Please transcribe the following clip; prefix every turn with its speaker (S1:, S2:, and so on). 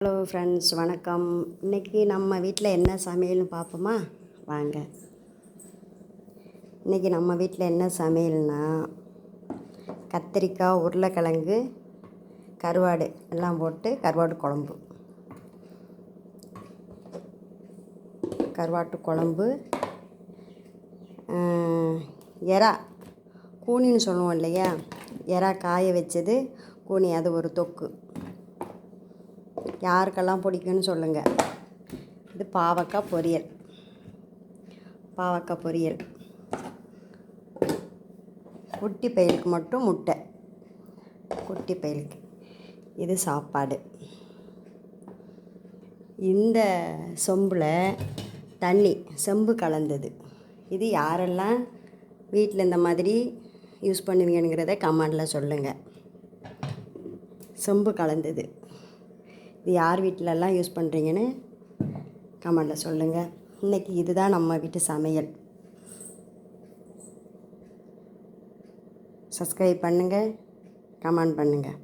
S1: Hello friends, வணக்கம். இன்றைக்கி நம்ம வீட்டில் என்ன சமையல்னு பார்ப்போமா? வாங்க. இன்றைக்கி நம்ம வீட்டில் என்ன சமையல்னா, கத்திரிக்காய், உருளைக்கிழங்கு, கருவாடு எல்லாம் போட்டு கருவாட்டு குழம்பு. கருவாட்டு குழம்பு, எறா கூனின்னு சொல்லுவோம் இல்லையா, எறா காய வச்சது கூனி, அது ஒரு தொக்கு. யாருக்கெல்லாம் பிடிக்குன்னு சொல்லுங்கள். இது பாவக்காய் பொரியல். பாவக்காய் பொரியல். குட்டி பையலுக்கு மட்டும் முட்டை. குட்டி பையலுக்கு இது சாப்பாடு. இந்த சொம்பில் தண்ணி, செம்பு கலந்தது. இது யாரெல்லாம் வீட்டில் இந்த மாதிரி யூஸ் பண்ணுவீங்கிறத கமெண்டில் சொல்லுங்கள். செம்பு கலந்தது. இது யார் வீட்டிலலாம் யூஸ் பண்ணுறீங்கன்னு கமெண்டில் சொல்லுங்கள். இன்றைக்கி இதுதான் நம்ம வீட்டு சமையல். சப்ஸ்கிரைப் பண்ணுங்கள், கமெண்ட் பண்ணுங்கள்.